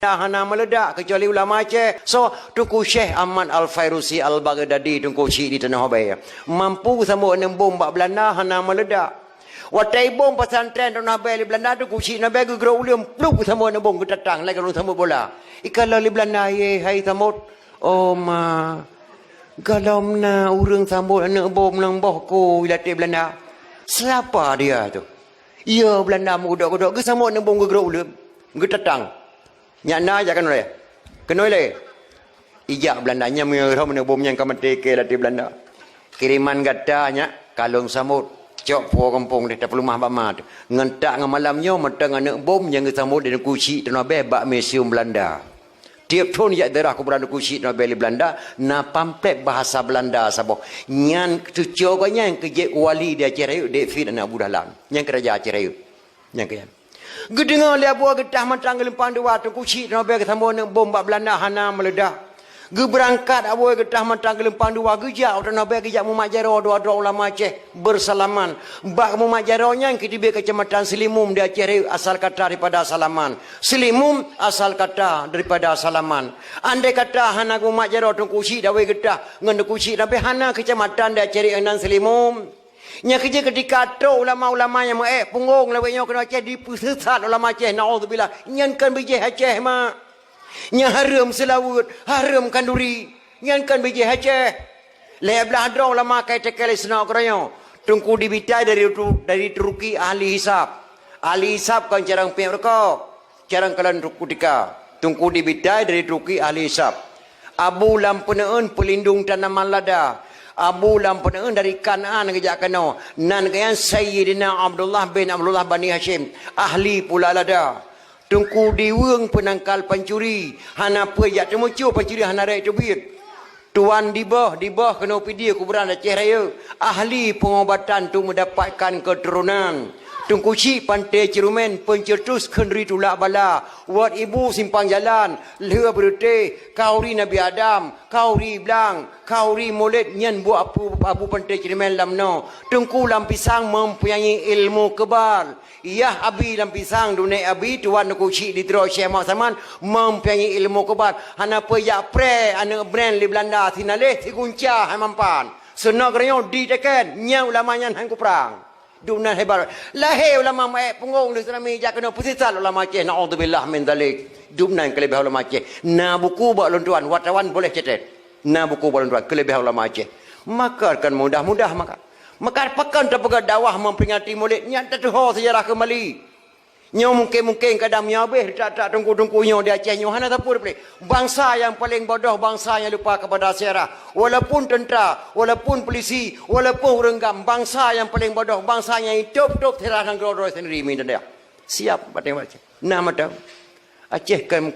hana meledak kecuali ulama Aceh. So Tunku Syekh Ahmad Al-Fairusi Al-Baghdadi Tunku Syekh di Tanah Abang mampu sama dengan bom bak Belanda hana meledak. Watai bom pesantren Tanah Abang di Belanda Tunku Syekh Nabi gerak ulium pluk sama dengan bom ketatang lagi kalau sama bola. Ikala di Belanda ye hai samut. Oh ma kalau na urang sambut anak bom nang bohku ilati Belanda. Siapa dia tu? Ya Belanda muda-muda ke sama dengan bom gerak ulium ketatang. Nyak na aja kan oleh. Kena oleh. Ijak Belandanya mengerah mana bom yang kamati ke lati Belanda. Kiriman katanya kalung samut cok po kampung deh tak perlu mah bama tu. Ngentak ngam malamnya matang anak bom yang samut di kuci tanah bak museum Belanda. Tiap tahun ya darah ku berada kuci tanah di Belanda na pamflet bahasa Belanda sabo. Nyan tu coknya yang kejek wali dia Aceh de fit anak budalan. Yang kerja Aceh yang kaya. Gedengar lihat buah getah matang gelempang dua tu kuci nabe ketambah nak bom bak Belanda hana meledak. Ge berangkat abuh getah matang gelempang dua gejak orang nabe gejak Muhammad Jaro dua-dua ulama Aceh bersalaman. Bak Muhammad Jaro nya ketibe kecamatan Selimum di Aceh asal kata daripada salaman. Selimum asal kata daripada salaman. Andai kata hana Muhammad Jaro tu kuci dawe getah ngan kuci nabe hana kecamatan di Aceh dan Selimum. Nya kerja ketika tu ulama-ulama yang punggung lawanya kena Aceh dipusat ulama Aceh naudzubillah nyankan biji Aceh mak nya haram selawut haram kanduri nyankan biji Aceh le belah ada ulama kai tekel sena keranya tungku dibitai dari Turki ahli hisab kan jarang pi mereka jarang kalan ketika tungku dibitai dari Turki ahli hisab Abu Lampuneun pelindung tanaman lada Abu Lampuneun dari Kanaan kejak kena nan kayan Sayyidina Abdullah bin Abdullah Bani Hashim ahli pula lada tungku diweng penangkal pencuri hana pejak temucu pencuri hana rai tebit tuan dibah kena pidi kuburan Aceh Raya ahli pengobatan tu mendapatkan keturunan tungku cik pantai Cirumen pencetus kendri tulak bala wat ibu simpang jalan leh berute kauri Nabi Adam kauri Blang kauri Molid nyen buat abu pantai Cirumen lamno tungku lampisang mempunyai ilmu kebal iya abi lampisang dunia abi tuan tungku cik di Teruk Syekh Mak Saman mempunyai ilmu kebal hana peyak pre anak brand di Belanda sinaleh si gunca hai mampan senagranya diteken nya ulamanya hang kuprang dunan hebat lahir ulama punggung di serami jak kena pusat ulama Aceh naudzubillah min zalik dunan kelebihan ulama Aceh na buku bak lontuan wartawan boleh cetet na buku bak lontuan kelebihan ulama Aceh maka akan mudah-mudah maka pekan terpegat dakwah memperingati Maulid nyata tu sejarah kembali nyo mungkin kadang nyabeh tak tungku-tungku nyo di Aceh nyo hana tapur boleh bangsa yang paling bodoh bangsa yang lupa kepada sejarah walaupun tentera walaupun polisi walaupun renggam bangsa yang paling bodoh bangsa yang hidup terang goro sendiri minta dia siap pateng Aceh nama tahu Aceh kan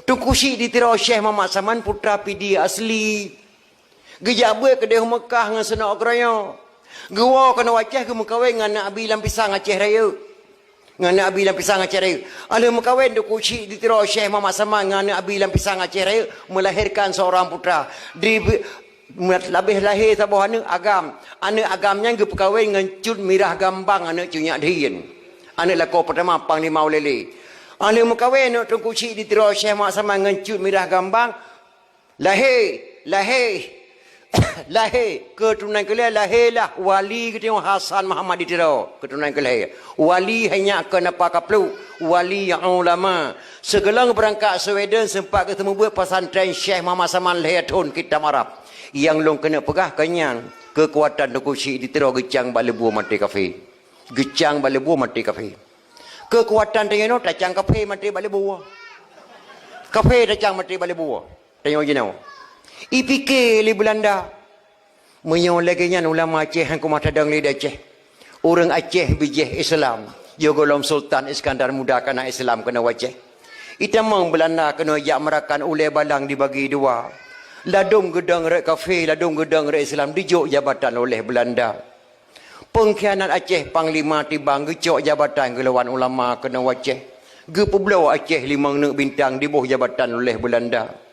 tungku si di Teruk Syekh Muhammad Saman putra pidi asli gejak buat kedai Mekah dengan senak keraya gewa kena Aceh ke mekawin dengan Abi Lampisang Aceh Raya dengan Abi Lampisang Aceh Raya. Ala mekawin tu kucik di Teruk Syekh Muhammad Saman dengan Abi Lampisang Aceh Raya melahirkan seorang putra. Lebih lahir sabah anak agamnya ke perkahwin dengan Cud Mirah Gambang anak Cunyak Diin. Anak lako pertama Panglima Ulele. Ala mekawin tu kucik di Teruk Syekh Muhammad Saman dengan Cud Mirah Gambang lahir keturunan kelih lahirlah wali kita Hasan Muhammad di Teruk keturunan kelih wali hanya kenapa kaplu wali yang ulama segelang berangkat Sweden sempat ketemu buat pesantren Syekh Muhammad Saman Lehatun kitab Arab yang long kena pegah kenyang kekuatan dokusi di Teruk gecang balebu mati kafe kekuatan tengeno tacang kafe mati balebu kafe tacang mati balebu tengok jenau IPK li Belanda menyolaginya ulama Aceh yang kumata dang li Aceh orang Aceh bijih Islam Yogolom Sultan Iskandar Muda kena Islam kena Aceh itamang Belanda kena jak merakan ulai balang dibagi dua ladung gedang rek kafe ladung gedang rek Islam dijuk jabatan oleh Belanda pengkhianat Aceh Panglima tibang gecok jabatan gelawan ulama kena Aceh ge Pulau Aceh 5 nek bintang dibuh jabatan oleh Belanda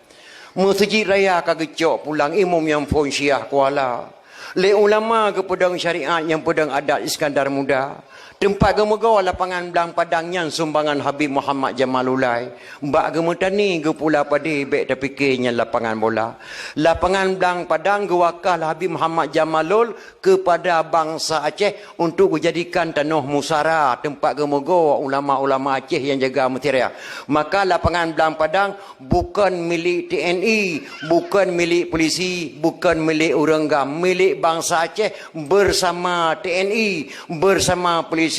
Masjid Raya kagecok pulang imam yang pun Syiah Kuala. Le ulama ke pedang syariat yang pedang adat Iskandar Muda. Tempat gemoga lapangan belang padangnya sumbangan Habib Muhammad Jamalulai. Mbak gemo tani ge pula padi bek terfikirnya lapangan bola. Lapangan belang padang ge wakal Habib Muhammad Jamalul kepada bangsa Aceh untuk dijadikan tanah musara, tempat gemoga ulama-ulama Aceh yang jaga materia. Maka lapangan belang padang bukan milik TNI, bukan milik polisi, bukan milik orang gam, milik bangsa Aceh bersama TNI, bersama polisi,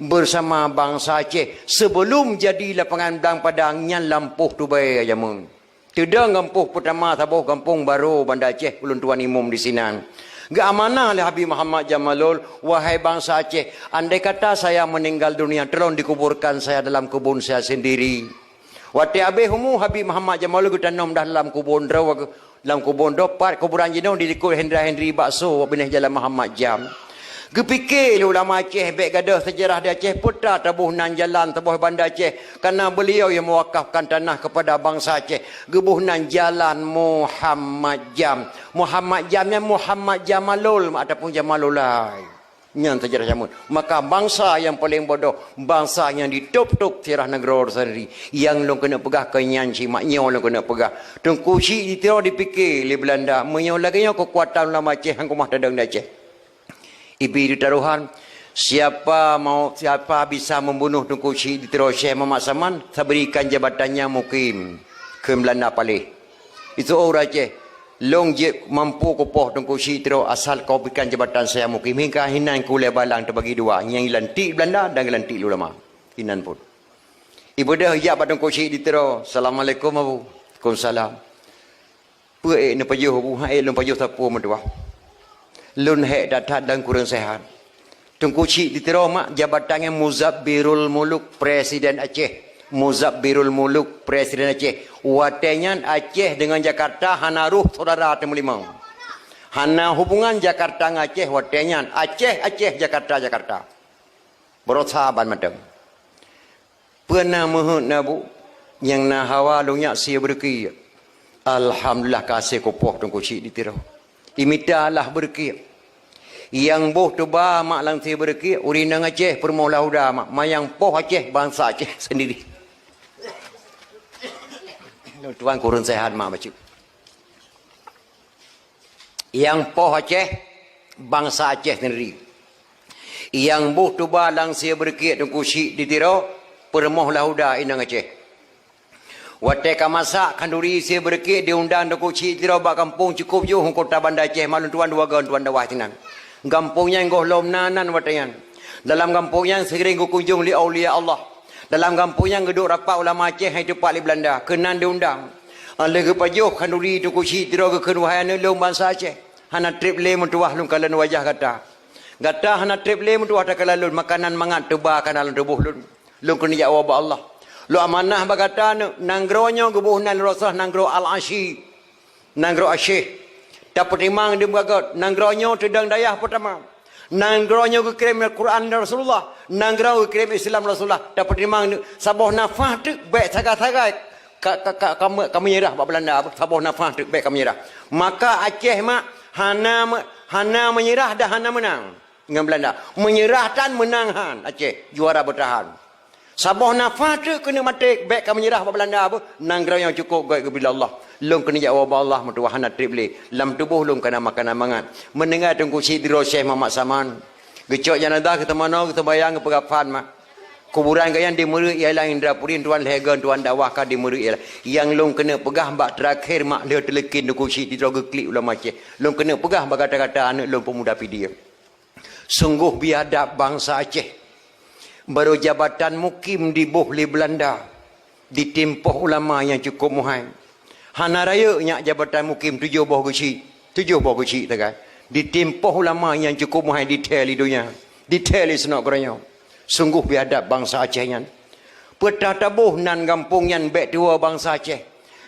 bersama bangsa Aceh. Sebelum jadi lapangan belang padang yang lampuh tu baik aja mun. Tidak gampuh pertama tabuh kampung baru Banda Aceh Ulun Tuan Imam di sinan. Gak amanah oleh Habib Muhammad Jamalul, wahai bangsa Aceh, andai kata saya meninggal dunia, tolong dikuburkan saya dalam kebun saya sendiri. Wati abih humu Habib Muhammad Jamalul kita nom dalam kebun draw, dalam kebun dopat kuburan jenong dikut Henry Bakso binah Jalan Muhammad Jam. Gepikir ulama Aceh bek gadah sejarah di Aceh putra tabuh nan jalan tabuh Banda Aceh kerana beliau yang mewakafkan tanah kepada bangsa Aceh. Gebuh nan jalan Muhammad Jam. Muhammad Jamnya Muhammad Jamalul ataupun Jamalulai. Yang sejarah jamun. Maka bangsa yang paling bodoh, bangsa yang ditup-tup tirah negara sendiri, yang long kena pegah kenyanci maknya long kena pegah. Tengku si ditiro dipikir li Belanda, menyo lagi kekuatan ulama Aceh hang kumah dadang di Aceh. Ibi ditaruhan, siapa bisa membunuh Tunku Syekh Ditiro Syekh Muhammad Saman, saya berikan jabatannya mukim ke Belanda Palih. Itu orang Aceh. Long je mampu kupoh Tunku Syekh Ditiro asal kau berikan jabatan saya mukim. Hingga hinan kulai balang terbagi dua. Yang lantik Belanda dan lantik ulama. Hinan pun. Ibu dah hijab Tunku Syekh Ditiro. Assalamualaikum Abu. Waalaikumsalam. Puek ni pajuh Abu. Hai long pajuh sapu mentua. Lun hek datat dan kurang sehat. Tunku Syekh Ditiro mak jabatannya Muzabbirul Muluk Presiden Aceh. Muzabbirul Muluk Presiden Aceh. Watenya Aceh dengan Jakarta hana ruh saudara temu limau. Hana hubungan Jakarta dengan Aceh watenya Aceh Jakarta. Berosaban macam. Pernah mehut nabu yang na hawa lunyak sia berki. Alhamdulillah kasih kopoh Tunku Syekh Ditiro. Imitalah berki. Yang boh tu ba mak lang si berki urinang Aceh permula udah mak mayang poh Aceh bangsa Aceh sendiri. Tuan kurun sehat mak baca. Yang poh Aceh bangsa Aceh sendiri. Yang boh tu ba lang si berki Tunku Syekh Ditiro permolah udah inang Aceh. Watai kamasak kanduri si berki diundang Tunku Syekh Ditiro bak kampung cukup je kota Banda Aceh malun tuan dua gaun tuan dawah tinan. Kampungnya yang gohlom nanan watayan. Dalam kampungnya sering kunjung li aulia Allah. Dalam kampungnya geduk rapat ulama Aceh hai tepat li Belanda. Kenan diundang. Lagi pajuh kanduri Tunku Syekh Ditiro ke kenuhaian lom bangsa Aceh. Hana trip le mentuah lun kalan wajah kata. Kata hana trip le mentuah tak kalalun makanan mangat tebah kanalan tubuh lun. Lun kena jawab Allah. Lu amanah bagata nanggronya gebuhnan Rasul nanggro al-Ashi. Nanggro Asyih. Dapat imang dia bergagat. Nanggronya tedang dayah pertama. Nanggronya ke kirim Al-Quran Rasulullah. Nanggro ke kirim Islam Rasulullah. Dapat imang sabuh nafah tu baik sagai-sagai. Kamu nyerah Pak Belanda. Sabuh nafah tu baik kamu nyerah. Maka Aceh mak hana menyerah dah hana menang. Dengan Belanda. Menyerah dan menang han Aceh. Juara bertahan. Sabuh nafah tu kena mati baik kamu nyerah Pak Belanda apa. Nanggronya yang cukup baik kepada Allah. Lum kena jawab Allah mentuahan trip le. Lam tubuh lum kena makan mangat. Mendengar Tunku Syekh Ditiro Syekh Muhammad Saman. Gecok jenazah kita mana kita bayang ke pegafan mak. Kuburan kaya di Meru ialah Indra Purin tuan legan tuan dakwah ka di Meru ialah. Yang lum kena pegah mbak terakhir mak dia telekin Tunku Syekh Ditiro ke klik ulama Aceh. Lum kena pegah mbak kata-kata anak lum pemuda dia. Sungguh biadab bangsa Aceh. Baru jabatan mukim di Bohli Belanda. Ditimpuh ulama yang cukup muhai. Hana raya nyak jabatan mukim 7 buah kecil tak. Ditimpuh ulama yang cukup muhai detail hidupnya. Detail senak keranya. Sungguh biadab bangsa Aceh yang. Petah tabuh nan kampung yang bek tua bangsa Aceh.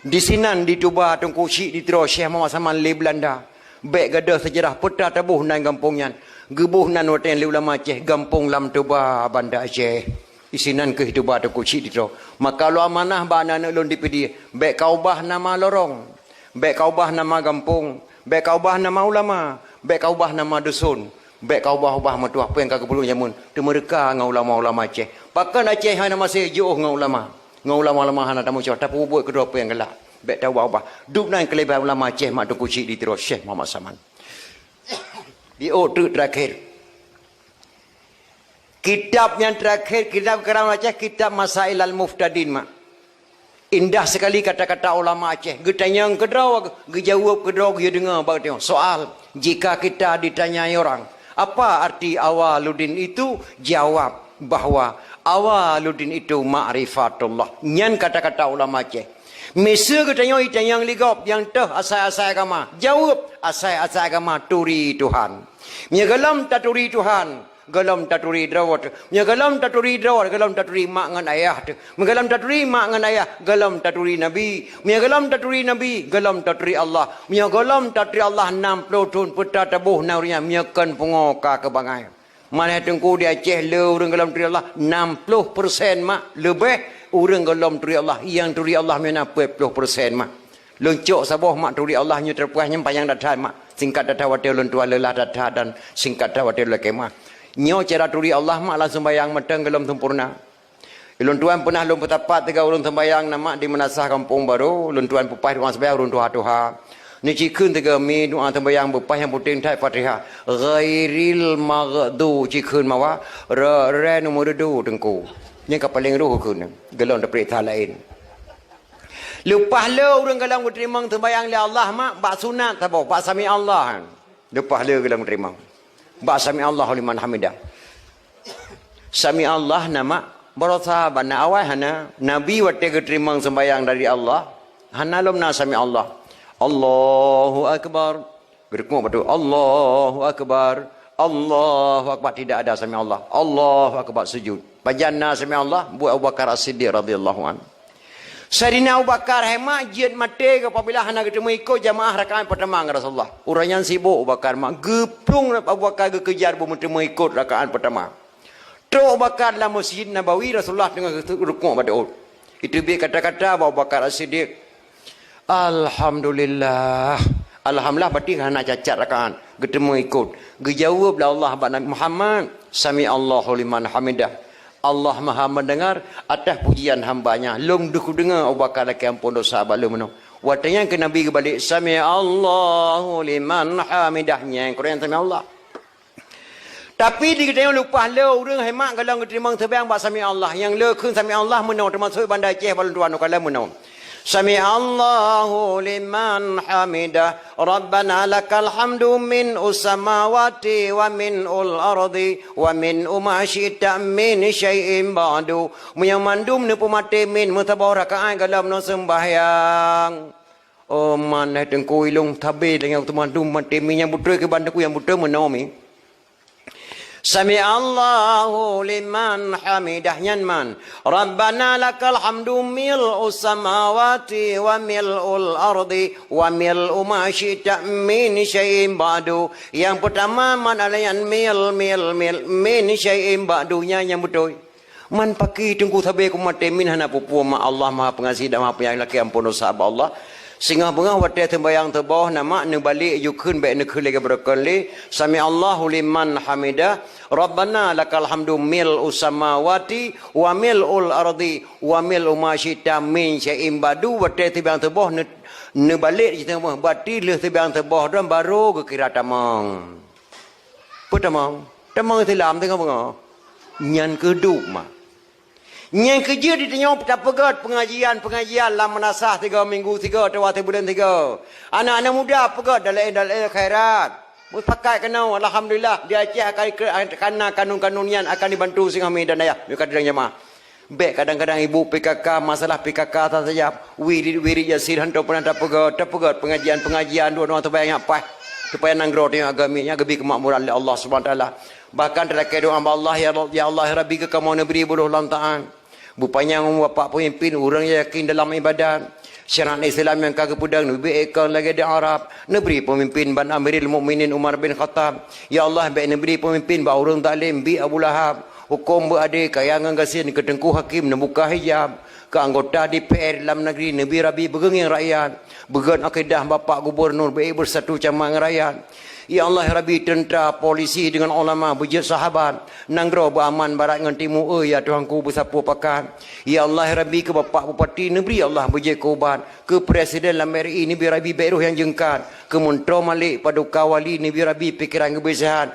Di sinan dituba Tunku Syekh Ditiro Syekh Muhammad Saman li Belanda. Bek gadah sejarah petah tabuh nan kampung yang. Gebuh nan watan li ulama Aceh. Kampung lam tuba Banda Aceh. Isinan kehidupan Tunku Syekh Ditiro. Maka lu amanah bana nak lon dipedi. Bek kau bah nama lorong. Bek kau bah nama kampung. Bek kau bah nama ulama. Bek kau bah nama dusun. Baik kau ubah-ubah matu apa yang kau perlu nyamun. Tu mereka ngau ulama-ulama Aceh. Pakan Aceh hana masih jauh ngau ulama. Ngau ulama-ulama hana tamu cakap tapi buat kedua apa yang gelak. Baik tahu ubah. Duk nang kelebihan ulama Aceh mak tu kucing di terus Syekh Muhammad Saman. Di tu terakhir. Kitab yang terakhir, kitab kerana Aceh, kitab Masail Al-Muftadin mak. Indah sekali kata-kata ulama Aceh. Getanyang kedua, gejawab kedua, dia dengar bahagian soal. Jika kita ditanyai orang, apa arti awaluddin itu? Jawab bahawa awaluddin itu ma'rifatullah. Nyan kata-kata ulama Aceh. Mesa ketanya itanyang ligop yang teh asal-asal agama. Jawab asal-asal agama turi Tuhan. Menyegalam tak turi Tuhan. Galam taturi drawat. Menyegalam taturi drawat. Galam taturi mak ngan ayah. Menyegalam taturi mak ngan ayah. Galam taturi Nabi. Menyegalam taturi Nabi. Galam taturi Allah. Menyegalam taturi Allah 60 tahun peta tabuh naurinya. Menyekan pengoka kebangai. Mana tengku di Aceh le orang galam taturi Allah 60% mak. Lebih orang galam taturi Allah. Yang taturi Allah mana 40% mak. Loncok saboh mak taturi Allah nyu terpuasnya panjang datang mak. Singkat datang watil lentua lelah datang dan singkat datang watil lekemah. Nyo cara turi Allah mak langsung bayang meteng gelom sempurna. Ulun tuan pernah lum petapat tiga ulun sembayang nama di Menasah Kampung Baru. Ulun tuan pupai ruang sembayang ulun tuha-tuha. Ni cikun tiga mi doa sembayang pupai yang puting tai Fatihah. Ghairil maghdu cikun mawa re nomor 2 tengku. Ni ka paling ruh kun. Gelom dapet hal lain. Lepas le urang galang terima sembayang le Allah mak bak sunat tabo bak sami Allah. Lepas le galang terima. Ba sami Allahu liman hamidah. Sami Allah nama berasa bana awal hana Nabi wate keterima sembahyang dari Allah. Hana lom na sami Allah. Allahu akbar. Berkuma betul. Allahu akbar. Allahu akbar tidak ada sami Allah. Allahu akbar sujud. Bajanna sami Allah buat Abu Bakar As-Siddiq radhiyallahu anhu. Sayyidina Abu Bakar hemat jid mati apabila hendak ketemu ikut jamaah rakaat pertama dengan Rasulullah. Orang yang sibuk Abu Bakar mak geplung Abu Bakar kejar bertemu ikut rakaat pertama. Terus Abu Bakar dalam Masjid Nabawi Rasulullah dengan rukuk pada ud. Itu dia kata-kata Abu Bakar As-Siddiq. Alhamdulillah. Alhamdulillah berarti hendak cacat rakaat ketemu ikut. Gejawab Allah Nabi Muhammad sami Allahu liman hamidah. Allah maha mendengar atas pujian hambanya. Lom duku dengar Abu Bakar laki ampun dosa balum menung. Watanya ke Nabi kebalik sami Allahu liman hamidahnya. Yang Quran sami Allah. Tapi dikatakan lupa le orang hemat kalau terima terbayang bak sami Allah. Yang le kun sami Allah menung termasuk bandar Aceh balun tuan kalau menung. Sami Allahu liman hamidah. Rabbana lakal hamdu min usamawati wa min ul ardi wa min umashita min syai'in ba'du. Menyamandum ni pemati min mutabarakaat dalam no sembahyang. Oh mana tengku ilung tabe dengan temandum mati min yang betul ke bandaku yang betul menomi. Sami Allahu liman hamidah nyanman. Rabbana lakal hamdu mil'u samawati wa mil'ul ardi wa mil'u ma syi'ta min syai'in ba'du. Yang pertama man alayan min syai'in ba'dunya yang betul. Man pakai tunggu sabar ku mati min hana pupu ma Allah Maha Pengasih dan Maha Penyayang laki ampun dosa Allah. Sehingga bengah wadah tembayang terbawah nama ne balik yukun baik ne kele berkali sami Allahu liman hamidah Rabbana lakal hamdu mil usamawati wa milul ardi wa mil ma syi'ta min syai'in ba'du. Wadah tembayang terbawah ne balik kita mah berarti le tembayang terbawah dan baru ke kira tamang. Pertama tamang tilam tengah bengah nyan keduk mah. Yang kerja ditanya tak pegat pengajian lah menasah 3 minggu 3 atau 1 bulan 3. Anak-anak muda pegat dalam khairat. Pakai kenal alhamdulillah di Aceh akan kanun-kanun yang akan dibantu sehingga medan ayah. Dia kata jemaah. Baik kadang-kadang ibu PKK masalah PKK tak saja. Wirid Yasir hantar pernah tak pegat pengajian dua orang terbayang apa. Supaya nanggro tengok agamanya gabi kemakmuran oleh Allah Subhanahu taala. Bahkan terkait doa Allah ya Allah ya Rabbi ke kamu negeri buluh lantaan. Bupanya bapak pemimpin orang yang yakin dalam ibadat. Syariat Islam yang kagak pudang nabi ekor lagi di Arab. Negeri pemimpin ban Amirul Mukminin Umar bin Khattab. Ya Allah baik negeri pemimpin ba orang taklim bi Abu Lahab. Hukum berade kayangan gasin ke tengku hakim membuka hijab. ke anggota DPR dalam negeri, Nabi Rabi bergenging rakyat, bergen akidah Bapak Gubernur, baik bersatu camang rakyat. Ya Allah ya Rabbi, tentera, polisi dengan ulama, bejat sahabat, nanggro beraman barat dengan timur, ya Tuhanku bersapu pakat. Ya Allah ya Rabbi, ke Bapak Bupati Negeri, Allah bejat korban, ke Presiden Lameri, Nabi Rabbi Beruh yang jengkat, ke Menteri Malik, Paduka Wali, Nabi Rabbi pikiran kebersihan.